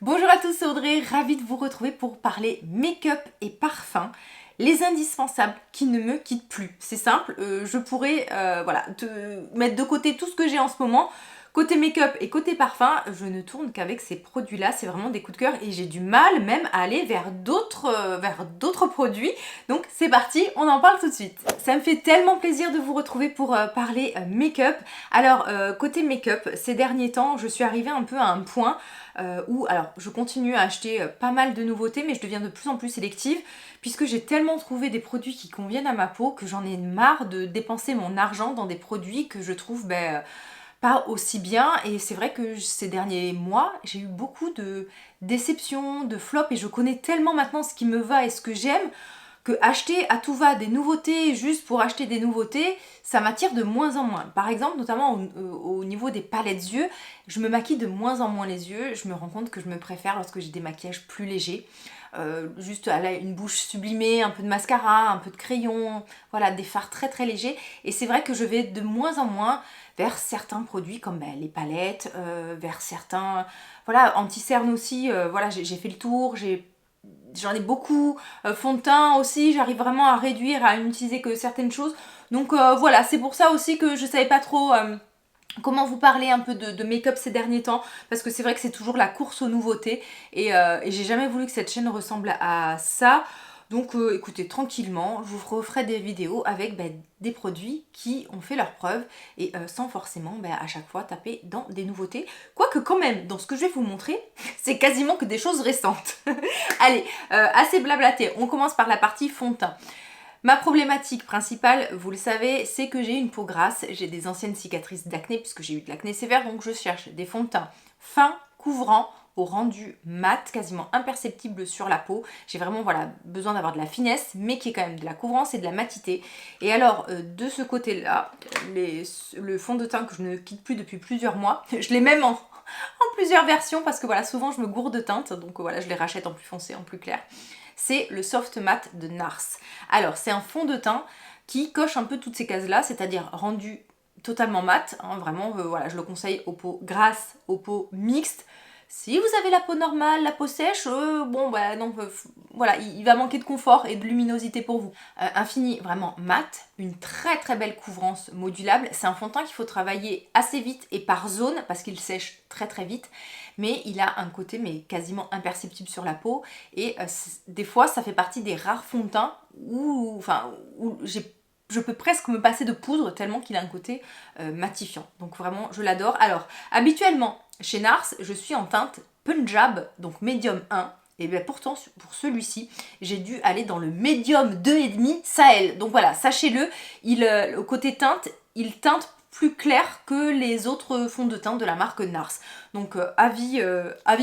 Bonjour à tous, c'est Audrey, ravie de vous retrouver pour parler make-up et parfum, les indispensables qui ne me quittent plus. C'est simple, je pourrais voilà, te mettre de côté tout ce que j'ai en ce moment. Côté make-up et côté parfum, je ne tourne qu'avec ces produits-là, c'est vraiment des coups de cœur et j'ai du mal même à aller vers d'autres produits. Donc c'est parti, on en parle tout de suite. Ça me fait tellement plaisir de vous retrouver pour parler make-up. Alors côté make-up, ces derniers temps, je suis arrivée un peu à un point où, alors je continue à acheter pas mal de nouveautés, mais je deviens de plus en plus sélective, puisque j'ai tellement trouvé des produits qui conviennent à ma peau que j'en ai marre de dépenser mon argent dans des produits que je trouve pas aussi bien. Et c'est vrai que ces derniers mois, j'ai eu beaucoup de déceptions, de flops, et je connais tellement maintenant ce qui me va et ce que j'aime, que acheter à tout va des nouveautés juste pour acheter des nouveautés, ça m'attire de moins en moins. Par exemple, notamment au niveau des palettes yeux, je me maquille de moins en moins les yeux. Je me rends compte que je me préfère lorsque j'ai des maquillages plus légers. Juste une bouche sublimée, un peu de mascara, un peu de crayon, voilà, des fards très très légers. Et c'est vrai que je vais de moins en moins vers certains produits comme les palettes, vers certains, voilà, anti-cernes aussi. Voilà, j'ai fait le tour, j'en ai beaucoup, fond de teint aussi, j'arrive vraiment à réduire, à n'utiliser que certaines choses. Donc voilà, c'est pour ça aussi que je savais pas trop comment vous parler un peu de make-up ces derniers temps, parce que c'est vrai que c'est toujours la course aux nouveautés, et j'ai jamais voulu que cette chaîne ressemble à ça. Donc écoutez, tranquillement, je vous referai des vidéos avec des produits qui ont fait leurs preuves et sans forcément à chaque fois taper dans des nouveautés. Quoique quand même, dans ce que je vais vous montrer, c'est quasiment que des choses récentes. Allez, assez blablaté, on commence par la partie fond de teint. Ma problématique principale, vous le savez, c'est que j'ai une peau grasse, j'ai des anciennes cicatrices d'acné puisque j'ai eu de l'acné sévère, donc je cherche des fonds de teint fins, couvrants, au rendu mat, quasiment imperceptible sur la peau. J'ai vraiment besoin d'avoir de la finesse, mais qui est quand même de la couvrance et de la matité. Et alors, de ce côté-là, le fond de teint que je ne quitte plus depuis plusieurs mois, je l'ai même en plusieurs versions parce que voilà, souvent je me gourde de teinte, donc voilà, je les rachète en plus foncé, en plus clair. C'est le Soft Matte de NARS. Alors, c'est un fond de teint qui coche un peu toutes ces cases-là, c'est-à-dire rendu totalement mat, hein, vraiment, voilà, je le conseille aux peaux grasses, aux peaux mixtes. Si vous avez la peau normale, la peau sèche, non, voilà, il va manquer de confort et de luminosité pour vous. Un fini vraiment mat, une très très belle couvrance modulable. C'est un fond de teint qu'il faut travailler assez vite et par zone parce qu'il sèche très très vite, mais il a un côté quasiment imperceptible sur la peau, et des fois ça fait partie des rares fonds de teint où je peux presque me passer de poudre tellement qu'il a un côté matifiant. Donc vraiment, je l'adore. Alors, habituellement, chez NARS, je suis en teinte Punjab, donc médium 1. Et bien pourtant, pour celui-ci, j'ai dû aller dans le médium 2,5 Sahel. Donc voilà, sachez-le, au côté teinte, il teinte plus clair que les autres fonds de teint de la marque NARS. Donc avis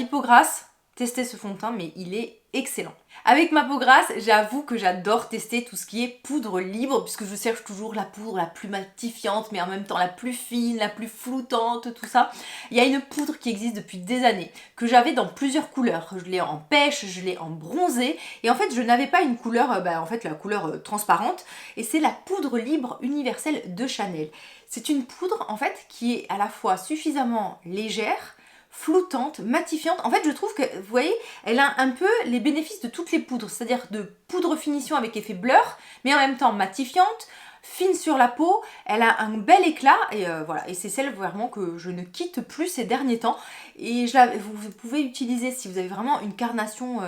peau grasse, testez ce fond de teint, mais il est excellent. Avec ma peau grasse, j'avoue que j'adore tester tout ce qui est poudre libre, puisque je cherche toujours la poudre la plus matifiante, mais en même temps la plus fine, la plus floutante, tout ça. Il y a une poudre qui existe depuis des années, que j'avais dans plusieurs couleurs. Je l'ai en pêche, je l'ai en bronzé, et en fait je n'avais pas une couleur, la couleur transparente, et c'est la poudre libre universelle de Chanel. C'est une poudre en fait qui est à la fois suffisamment légère, floutante, matifiante. En fait, je trouve que, vous voyez, elle a un peu les bénéfices de toutes les poudres, c'est-à-dire de poudre finition avec effet blur, mais en même temps matifiante, fine sur la peau, elle a un bel éclat, et voilà, et c'est celle vraiment que je ne quitte plus ces derniers temps. Et vous pouvez utiliser, si vous avez vraiment une carnation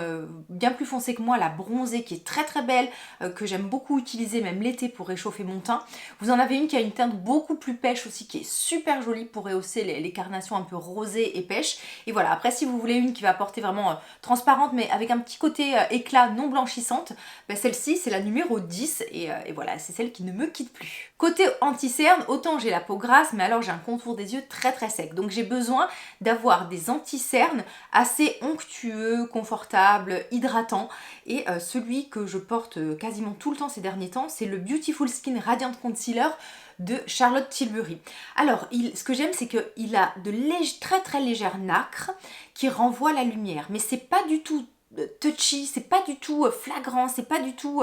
bien plus foncée que moi, la bronzée qui est très très belle, que j'aime beaucoup utiliser même l'été pour réchauffer mon teint. Vous en avez une qui a une teinte beaucoup plus pêche aussi, qui est super jolie pour rehausser les carnations un peu rosées et pêche. Et voilà, après si vous voulez une qui va porter vraiment transparente mais avec un petit côté éclat non blanchissante, celle-ci c'est la numéro 10, et voilà, c'est celle qui ne me quitte plus. Côté anti-cerne, autant j'ai la peau grasse, mais alors j'ai un contour des yeux très très sec, donc j'ai besoin d'avoir des anti-cernes assez onctueux, confortables, hydratants, et celui que je porte quasiment tout le temps ces derniers temps, c'est le Beautiful Skin Radiant Concealer de Charlotte Tilbury. Alors, ce que j'aime, c'est qu'il a très très légères nacre qui renvoient la lumière, mais c'est pas du tout touchy, c'est pas du tout flagrant, c'est pas du tout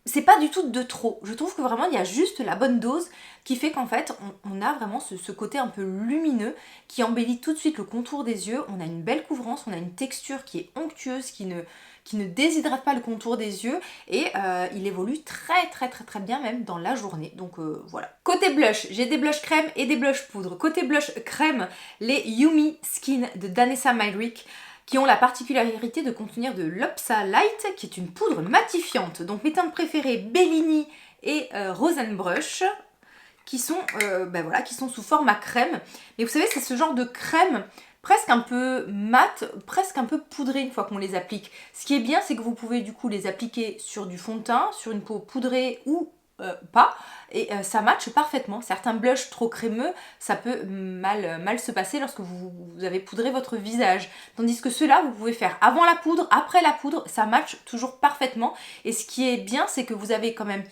c'est pas du tout de trop. Je trouve que vraiment il y a juste la bonne dose qui fait qu'en fait on a vraiment ce côté un peu lumineux qui embellit tout de suite le contour des yeux. On a une belle couvrance, on a une texture qui est onctueuse, qui ne déshydrate pas le contour des yeux et il évolue très bien même dans la journée. Donc voilà. Côté blush, j'ai des blushs crème et des blushs poudre. Côté blush crème, les Yumi Skin de Danessa Mydrick qui ont la particularité de contenir de l'Opsa Light, qui est une poudre matifiante. Donc mes teintes préférées, Bellini et Rosenbrush, qui sont, voilà, qui sont sous format crème. Mais vous savez, c'est ce genre de crème presque un peu mat, presque un peu poudrée une fois qu'on les applique. Ce qui est bien, c'est que vous pouvez du coup les appliquer sur du fond de teint, sur une peau poudrée ou pas, et ça matche parfaitement. Certains blushs trop crémeux, ça peut mal se passer lorsque vous avez poudré votre visage. Tandis que ceux-là, vous pouvez faire avant la poudre, après la poudre, ça matche toujours parfaitement. Et ce qui est bien, c'est que vous avez quand même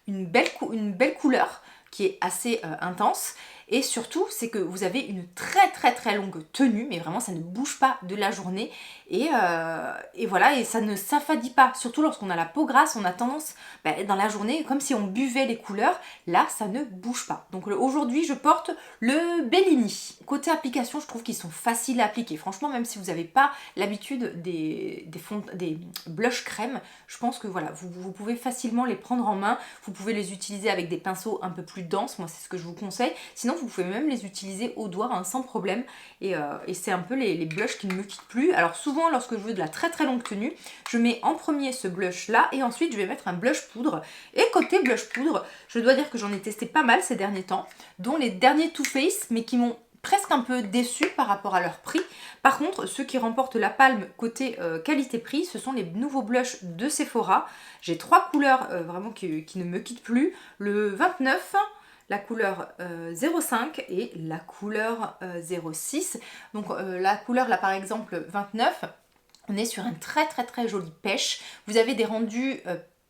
une belle couleur qui est assez intense. Et surtout, c'est que vous avez une très longue tenue, mais vraiment ça ne bouge pas de la journée. Et voilà, et ça ne s'affadit pas. Surtout lorsqu'on a la peau grasse, on a tendance dans la journée, comme si on buvait les couleurs. Là, ça ne bouge pas. Donc aujourd'hui, je porte le Bellini. Côté application, je trouve qu'ils sont faciles à appliquer. Franchement, même si vous n'avez pas l'habitude des blushs crème, je pense que voilà, vous pouvez facilement les prendre en main. Vous pouvez les utiliser avec des pinceaux un peu plus denses. Moi, c'est ce que je vous conseille. Sinon, vous pouvez même les utiliser au doigt sans problème. Et c'est un peu les blushs qui ne me quittent plus. Alors souvent, lorsque je veux de la très longue tenue, je mets en premier ce blush là et ensuite je vais mettre un blush poudre. Et côté blush poudre, je dois dire que j'en ai testé pas mal ces derniers temps, dont les derniers Too Faced, mais qui m'ont presque un peu déçu par rapport à leur prix. Par contre, ceux qui remportent la palme côté qualité-prix, ce sont les nouveaux blushs de Sephora. J'ai 3 couleurs vraiment qui ne me quittent plus. Le 29, la couleur 05 et la couleur 06. Donc la couleur là par exemple 29, on est sur un très joli pêche. Vous avez des rendus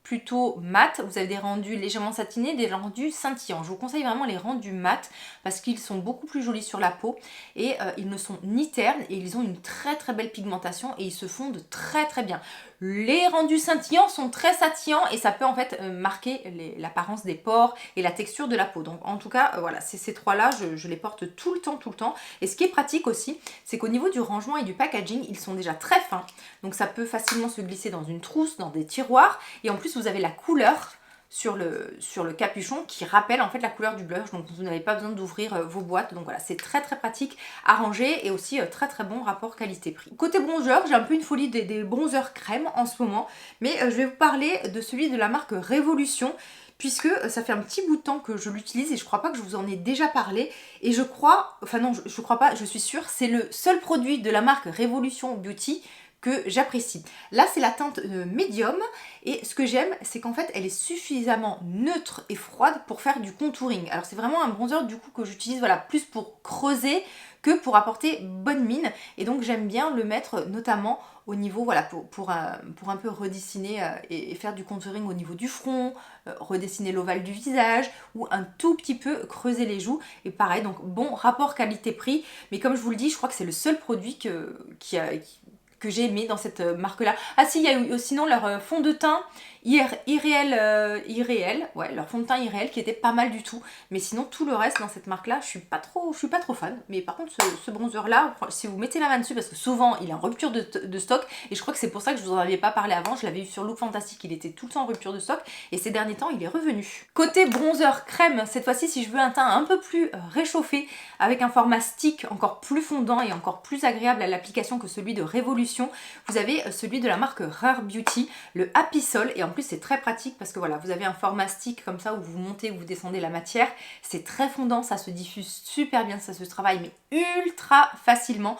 plutôt mat, vous avez des rendus légèrement satinés, des rendus scintillants. Je vous conseille vraiment les rendus mat parce qu'ils sont beaucoup plus jolis sur la peau et ils ne sont ni ternes et ils ont une très belle pigmentation et ils se fondent très bien. Les rendus scintillants sont très satinants et ça peut en fait marquer l'apparence des pores et la texture de la peau. Donc en tout cas, voilà, ces trois-là, je les porte tout le temps. Et ce qui est pratique aussi, c'est qu'au niveau du rangement et du packaging, ils sont déjà très fins. Donc ça peut facilement se glisser dans une trousse, dans des tiroirs. Et en plus, vous avez la couleur sur le capuchon qui rappelle en fait la couleur du blush, donc vous n'avez pas besoin d'ouvrir vos boîtes. Donc voilà, c'est très pratique à ranger et aussi très bon rapport qualité-prix. Côté bronzer, j'ai un peu une folie des bronzers crème en ce moment, mais je vais vous parler de celui de la marque Révolution, puisque ça fait un petit bout de temps que je l'utilise et je crois pas que je vous en ai déjà parlé. Et je crois, enfin non, je crois pas, je suis sûre, c'est le seul produit de la marque Révolution Beauty que j'apprécie. Là, c'est la teinte médium et ce que j'aime, c'est qu'en fait, elle est suffisamment neutre et froide pour faire du contouring. Alors, c'est vraiment un bronzer du coup que j'utilise voilà, plus pour creuser que pour apporter bonne mine. Et donc, j'aime bien le mettre notamment au niveau, voilà, pour un peu redessiner et faire du contouring au niveau du front, redessiner l'ovale du visage ou un tout petit peu creuser les joues. Et pareil, donc bon rapport qualité-prix. Mais comme je vous le dis, je crois que c'est le seul produit que j'ai aimé dans cette marque-là. Ah si, il y a eu sinon leur fond de teint irréel, ouais, leur fond de teint irréel qui était pas mal du tout. Mais sinon, tout le reste dans cette marque-là, je suis pas trop fan. Mais par contre, ce bronzer-là, si vous mettez la main dessus, parce que souvent, il est en rupture de stock, et je crois que c'est pour ça que je vous en avais pas parlé avant, je l'avais eu sur Look Fantastic, il était tout le temps en rupture de stock, et ces derniers temps, il est revenu. Côté bronzer crème, cette fois-ci, si je veux un teint un peu plus réchauffé, avec un format stick encore plus fondant et encore plus agréable à l'application que celui de Révolution, vous avez celui de la marque Rare Beauty, le Happy Sol, et en plus c'est très pratique parce que voilà, vous avez un format stick comme ça où vous montez ou vous descendez la matière, c'est très fondant, ça se diffuse super bien, ça se travaille mais ultra facilement.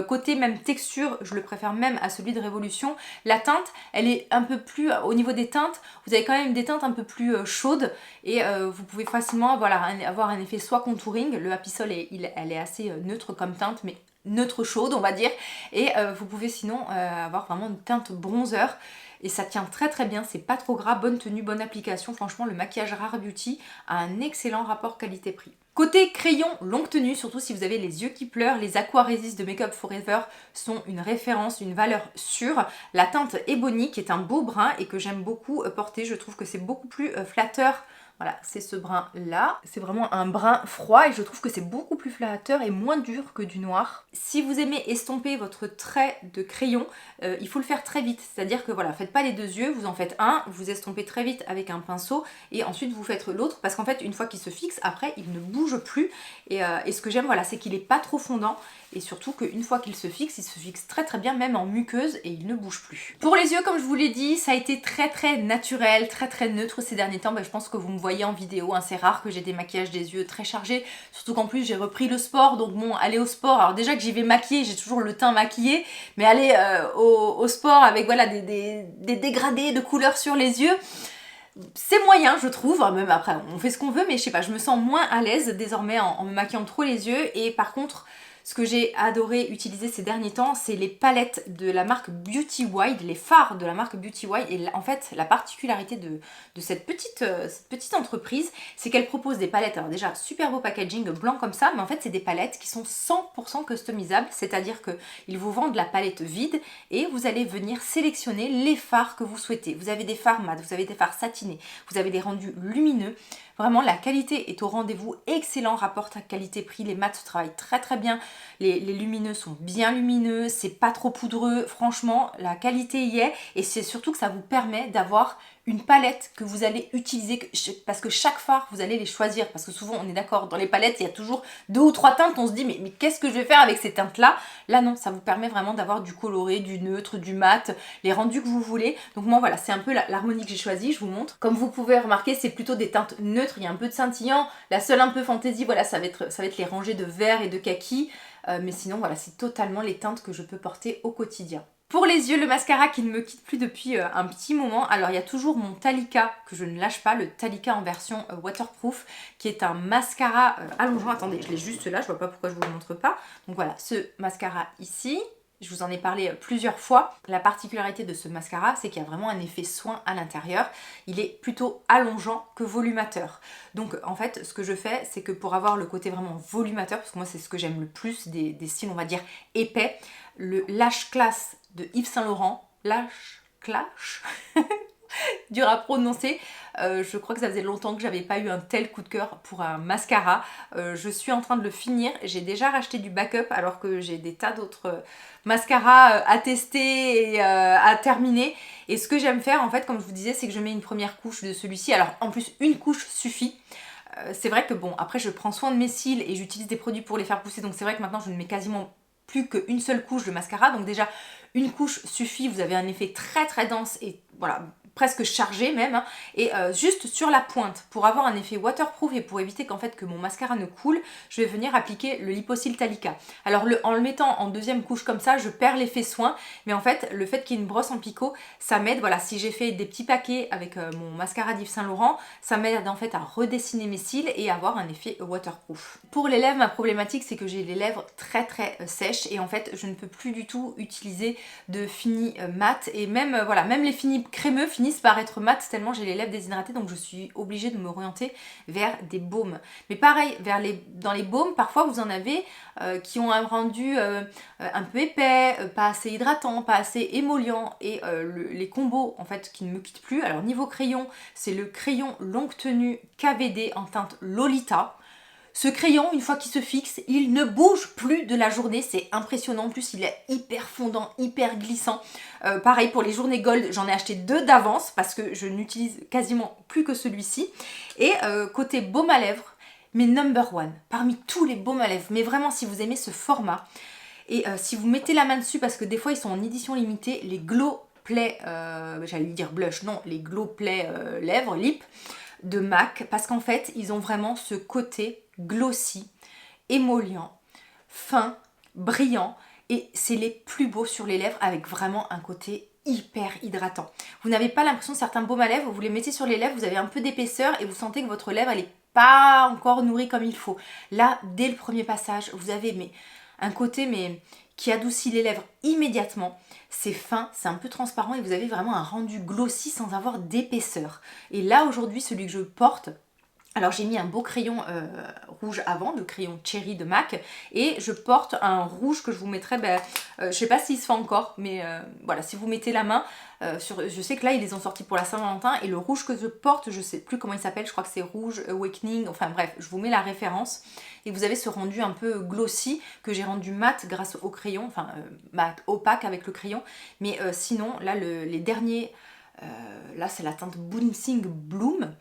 Côté même texture, je le préfère même à celui de Révolution. La teinte, elle est un peu plus, au niveau des teintes, vous avez quand même des teintes un peu plus chaudes et vous pouvez facilement voilà, avoir un effet soit contouring, le Happy Sol elle est assez neutre comme teinte mais neutre chaude on va dire, et vous pouvez sinon avoir vraiment une teinte bronzer et ça tient très bien, c'est pas trop gras, bonne tenue, bonne application. Franchement, le maquillage Rare Beauty a un excellent rapport qualité-prix. Côté crayon longue tenue, surtout si vous avez les yeux qui pleurent, les Aqua Resist de Make Up For Ever sont une référence, une valeur sûre. La teinte Ebony qui est un beau brun et que j'aime beaucoup porter, je trouve que c'est beaucoup plus flatteur. Voilà, c'est ce brun là, c'est vraiment un brun froid et je trouve que c'est beaucoup plus flatteur et moins dur que du noir. Si vous aimez estomper votre trait de crayon, il faut le faire très vite, c'est-à-dire que voilà, faites pas les deux yeux, vous en faites un, vous estompez très vite avec un pinceau et ensuite vous faites l'autre parce qu'en fait une fois qu'il se fixe, après il ne bouge plus et ce que j'aime voilà, c'est qu'il est pas trop fondant et surtout qu'une fois qu'il se fixe, il se fixe très très bien même en muqueuse et il ne bouge plus. Pour les yeux, comme je vous l'ai dit, ça a été très naturel, très neutre ces derniers temps. Je pense que vous me voyez en vidéo, hein, c'est rare que j'ai des maquillages des yeux très chargés, surtout qu'en plus j'ai repris le sport, donc bon, aller au sport, alors déjà que j'y vais maquiller, j'ai toujours le teint maquillé, mais aller au sport avec voilà des dégradés de couleurs sur les yeux, c'est moyen je trouve, même après on fait ce qu'on veut, mais je sais pas, je me sens moins à l'aise désormais en me maquillant trop les yeux. Et par contre, ce que j'ai adoré utiliser ces derniers temps, c'est les palettes de la marque Beauty Wild, les fards de la marque Beauty Wild. Et en fait, la particularité de cette petite entreprise, c'est qu'elle propose des palettes, alors déjà, super beau packaging blanc comme ça, mais en fait, c'est des palettes qui sont 100% customisables, c'est-à-dire qu'ils vous vendent la palette vide et vous allez venir sélectionner les fards que vous souhaitez. Vous avez des fards mat, vous avez des fards satinés, vous avez des rendus lumineux. Vraiment, la qualité est au rendez-vous, excellent rapport qualité-prix, les mats se travaillent très bien, les lumineux sont bien lumineux, c'est pas trop poudreux, franchement, la qualité y est et c'est surtout que ça vous permet d'avoir une palette que vous allez utiliser, parce que chaque fard, vous allez les choisir, parce que souvent, on est d'accord, dans les palettes, il y a toujours 2 ou 3 teintes, on se dit, mais qu'est-ce que je vais faire avec ces teintes-là? Là, non, ça vous permet vraiment d'avoir du coloré, du neutre, du mat, les rendus que vous voulez. Donc moi, voilà, c'est un peu l'harmonie que j'ai choisie, je vous montre. Comme vous pouvez remarquer, c'est plutôt des teintes neutres, il y a un peu de scintillant. La seule un peu fantaisie, voilà, ça va être les rangées de vert et de kaki. Mais sinon, voilà, c'est totalement les teintes que je peux porter au quotidien. Pour les yeux, le mascara qui ne me quitte plus depuis un petit moment, alors il y a toujours mon Talika que je ne lâche pas, le Talika en version waterproof, qui est un mascara allongeant. Attendez, je l'ai juste là, je vois pas pourquoi je vous le montre pas. Donc voilà, ce mascara ici, je vous en ai parlé plusieurs fois. La particularité de ce mascara, c'est qu'il y a vraiment un effet soin à l'intérieur. Il est plutôt allongeant que volumateur. Donc en fait, ce que je fais, c'est que pour avoir le côté vraiment volumateur, parce que moi c'est ce que j'aime le plus des styles, on va dire, épais, le Lash Clash de Yves Saint Laurent, Lash Clash, dur à prononcer. Je crois que ça faisait longtemps que j'avais pas eu un tel coup de cœur pour un mascara. Je suis en train de le finir. J'ai déjà racheté du backup alors que j'ai des tas d'autres mascaras à tester et à terminer. Et ce que j'aime faire en fait, comme je vous disais, c'est que je mets une première couche de celui-ci. Alors en plus, une couche suffit. C'est vrai que bon, après je prends soin de mes cils et j'utilise des produits pour les faire pousser. Donc c'est vrai que maintenant je ne mets quasiment plus qu'une seule couche de mascara. Donc déjà, une couche suffit. Vous avez un effet très dense et voilà, presque chargé même, hein. Et juste sur la pointe, pour avoir un effet waterproof et pour éviter qu'en fait que mon mascara ne coule, je vais venir appliquer le Lipocil Talika. Alors en le mettant en deuxième couche comme ça, je perds l'effet soin, mais en fait le fait qu'il y ait une brosse en picot, ça m'aide, voilà, si j'ai fait des petits paquets avec mon mascara d'Yves Saint Laurent, ça m'aide en fait à redessiner mes cils et avoir un effet waterproof. Pour les lèvres, ma problématique c'est que j'ai les lèvres très sèches et en fait je ne peux plus du tout utiliser de fini mat et même voilà, même les finis crémeux finissent par être mat tellement j'ai les lèvres déshydratées, donc je suis obligée de me orienter vers des baumes. Mais pareil, dans les baumes, parfois vous en avez qui ont un rendu un peu épais, pas assez hydratant, pas assez émollient et les combos en fait qui ne me quittent plus. Alors niveau crayon, c'est le crayon longue tenue KVD en teinte Lolita. Ce crayon, une fois qu'il se fixe, il ne bouge plus de la journée, c'est impressionnant. En plus, il est hyper fondant, hyper glissant. Pareil pour les journées gold, j'en ai acheté 2 d'avance parce que je n'utilise quasiment plus que celui-ci. Et côté baume à lèvres, mes number one, parmi tous les baumes à lèvres, mais vraiment si vous aimez ce format, et si vous mettez la main dessus, parce que des fois ils sont en édition limitée, les Glow Play, j'allais dire blush, non, les Glow Play lèvres, lip, de MAC, parce qu'en fait, ils ont vraiment ce côté glossy, émollient, fin, brillant, et c'est les plus beaux sur les lèvres avec vraiment un côté hyper hydratant. Vous n'avez pas l'impression, certains baumes à lèvres, vous les mettez sur les lèvres, vous avez un peu d'épaisseur et vous sentez que votre lèvre, elle n'est pas encore nourrie comme il faut. Là, dès le premier passage, vous avez un côté qui adoucit les lèvres immédiatement. C'est fin, c'est un peu transparent et vous avez vraiment un rendu glossy sans avoir d'épaisseur. Et là, aujourd'hui, celui que je porte, Alors j'ai mis un beau crayon rouge avant, le crayon Cherry de MAC, et je porte un rouge que je vous mettrai, je sais pas s'il se fait encore, mais voilà, si vous mettez la main, je sais que là ils les ont sortis pour la Saint-Valentin, et le rouge que je porte, je sais plus comment il s'appelle, je crois que c'est Rouge Awakening, enfin bref, je vous mets la référence, et vous avez ce rendu un peu glossy, que j'ai rendu mat grâce au crayon, enfin mat opaque avec le crayon, mais sinon là les derniers, là c'est la teinte Bouncing Bloom.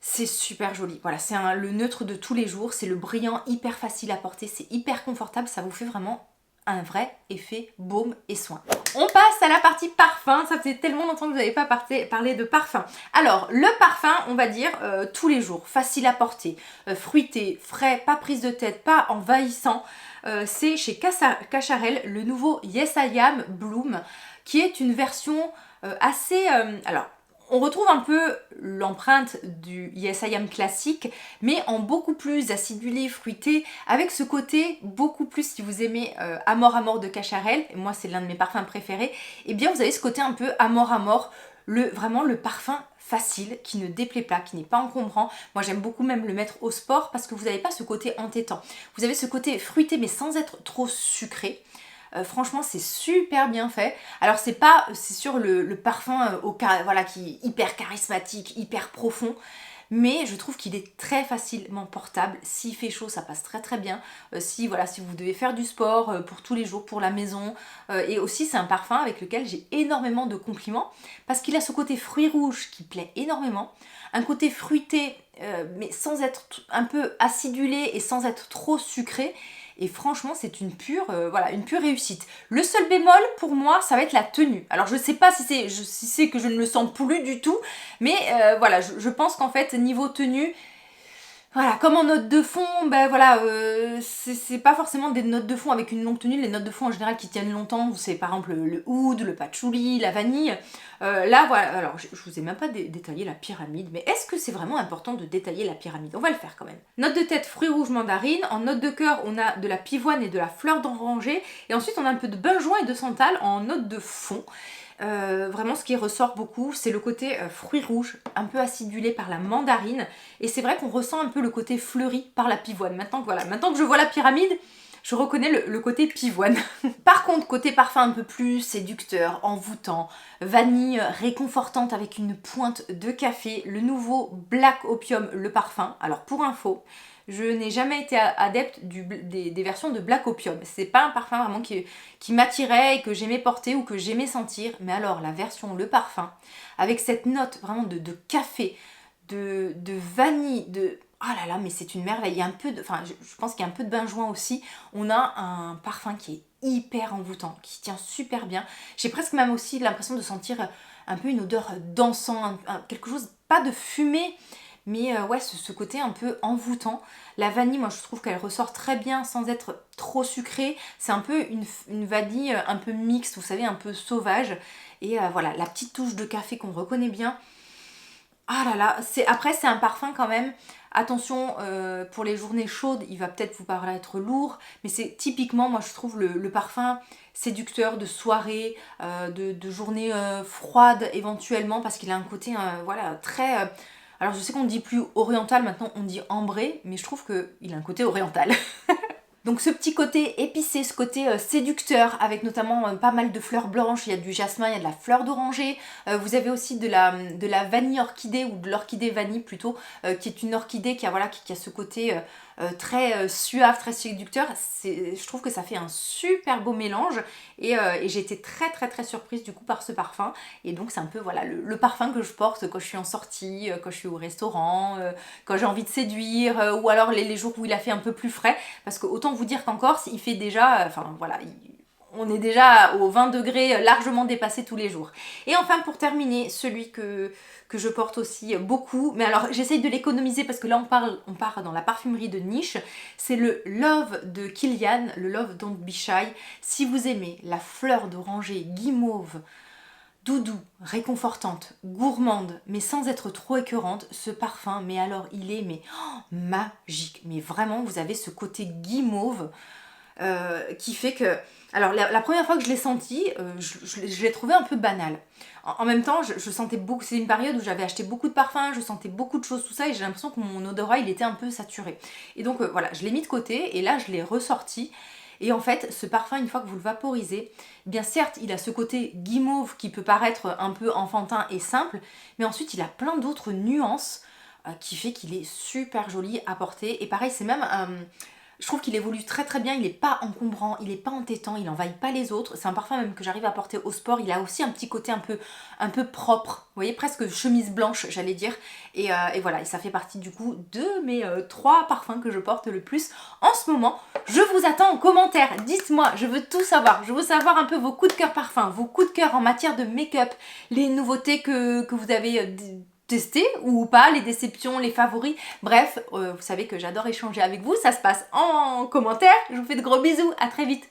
C'est super joli, voilà, c'est le neutre de tous les jours, c'est le brillant hyper facile à porter, c'est hyper confortable, ça vous fait vraiment un vrai effet baume et soin. On passe à la partie parfum, ça faisait tellement longtemps que vous n'avez pas parlé de parfum. Alors, le parfum, on va dire tous les jours, facile à porter, fruité, frais, pas prise de tête, pas envahissant. C'est chez Cacharel, le nouveau Yes I Am Bloom, qui est une version assez... alors, on retrouve un peu l'empreinte du Yes I Am classique, mais en beaucoup plus acidulé, fruité, avec ce côté beaucoup plus, si vous aimez Amor Amor de Cacharel, et moi c'est l'un de mes parfums préférés, et bien vous avez ce côté un peu Amor Amor, vraiment le parfum facile, qui ne déplaît pas, qui n'est pas encombrant. Moi j'aime beaucoup même le mettre au sport parce que vous n'avez pas ce côté entêtant. Vous avez ce côté fruité mais sans être trop sucré. Franchement c'est super bien fait. Alors c'est sûr le parfum voilà, qui est hyper charismatique, hyper profond, mais je trouve qu'il est très facilement portable. S'il fait chaud ça passe très très bien. Si vous devez faire du sport pour tous les jours, pour la maison, et aussi c'est un parfum avec lequel j'ai énormément de compliments parce qu'il a ce côté fruit rouge qui plaît énormément, un côté fruité mais sans être un peu acidulé et sans être trop sucré. Et franchement, c'est une pure réussite. Le seul bémol, pour moi, ça va être la tenue. Alors, je sais pas si c'est que je ne le sens plus du tout, mais voilà, je pense qu'en fait, niveau tenue, voilà, comme en note de fond, c'est pas forcément des notes de fond avec une longue tenue. Les notes de fond en général qui tiennent longtemps, c'est par exemple le oud, le patchouli, la vanille. Là, voilà, alors je vous ai même pas détaillé la pyramide, mais est-ce que c'est vraiment important de détailler la pyramide? On va le faire quand même. Note de tête, fruits rouges mandarine. En note de cœur, on a de la pivoine et de la fleur d'oranger. Et ensuite, on a un peu de benjoin et de santal en note de fond. Vraiment ce qui ressort beaucoup c'est le côté fruits rouges, un peu acidulé par la mandarine, et c'est vrai qu'on ressent un peu le côté fleuri par la pivoine. Maintenant que je vois la pyramide, je reconnais le côté pivoine. Par contre, côté parfum un peu plus séducteur, envoûtant, vanille réconfortante avec une pointe de café, le nouveau Black Opium, le parfum. Alors pour info, je n'ai jamais été adepte des versions de Black Opium. C'est pas un parfum vraiment qui m'attirait et que j'aimais porter ou que j'aimais sentir. Mais alors la version, le parfum, avec cette note vraiment de café, de vanille, oh là là, mais c'est une merveille. Il y a un peu je pense qu'il y a un peu de benjoin aussi. On a un parfum qui est hyper envoûtant, qui tient super bien. J'ai presque même aussi l'impression de sentir un peu une odeur d'encens, quelque chose, pas de fumée, mais ouais, ce côté un peu envoûtant. La vanille, moi je trouve qu'elle ressort très bien sans être trop sucrée. C'est un peu une vanille un peu mixte, vous savez, un peu sauvage. Et voilà, la petite touche de café qu'on reconnaît bien. Ah là là, après c'est un parfum quand même. Attention, pour les journées chaudes, il va peut-être vous paraître lourd, mais c'est typiquement, moi je trouve, le parfum séducteur de soirée, de journée froide éventuellement, parce qu'il a un côté voilà, très... alors je sais qu'on ne dit plus oriental, maintenant on dit ambré, mais je trouve qu'il a un côté oriental. Donc ce petit côté épicé, ce côté séducteur, avec notamment pas mal de fleurs blanches, il y a du jasmin, il y a de la fleur d'oranger, vous avez aussi de la vanille orchidée, ou de l'orchidée vanille plutôt, qui est une orchidée qui a ce côté très suave, très séducteur. Je trouve que ça fait un super beau mélange, et j'ai été très très très surprise du coup par ce parfum. Et donc c'est un peu voilà le parfum que je porte quand je suis en sortie, quand je suis au restaurant, quand j'ai envie de séduire, ou alors les jours où il a fait un peu plus frais, parce que autant vous dire qu'en Corse il fait déjà, on est déjà aux 20 degrés largement dépassés tous les jours. Et enfin pour terminer, celui que je porte aussi beaucoup, mais alors j'essaye de l'économiser parce que là on part dans la parfumerie de niche, c'est le Love de Kilian, le Love Don't Be Shy. Si vous aimez la fleur d'oranger guimauve, doudou, réconfortante, gourmande, mais sans être trop écœurante, ce parfum, mais alors il est magique. Mais vraiment, vous avez ce côté guimauve. qui fait que... Alors la première fois que je l'ai senti, je l'ai trouvé un peu banal. En même temps, je sentais beaucoup, c'est une période où j'avais acheté beaucoup de parfums, je sentais beaucoup de choses, tout ça, et j'ai l'impression que mon odorat, il était un peu saturé. Et donc voilà, je l'ai mis de côté, et là, je l'ai ressorti. Et en fait, ce parfum, une fois que vous le vaporisez, eh bien certes, il a ce côté guimauve qui peut paraître un peu enfantin et simple, mais ensuite, il a plein d'autres nuances qui fait qu'il est super joli à porter. Et pareil, c'est même... je trouve qu'il évolue très très bien, il n'est pas encombrant, il n'est pas entêtant, il n'envahit pas les autres. C'est un parfum même que j'arrive à porter au sport, il a aussi un petit côté un peu propre, vous voyez, presque chemise blanche j'allais dire. Et voilà, et ça fait partie du coup de mes 3 parfums que je porte le plus en ce moment. Je vous attends en commentaire, dites-moi, je veux tout savoir. Je veux savoir un peu vos coups de cœur parfums, vos coups de cœur en matière de make-up, les nouveautés que vous avez... tester ou pas, les déceptions, les favoris, bref, vous savez que j'adore échanger avec vous, ça se passe en commentaire, je vous fais de gros bisous, à très vite.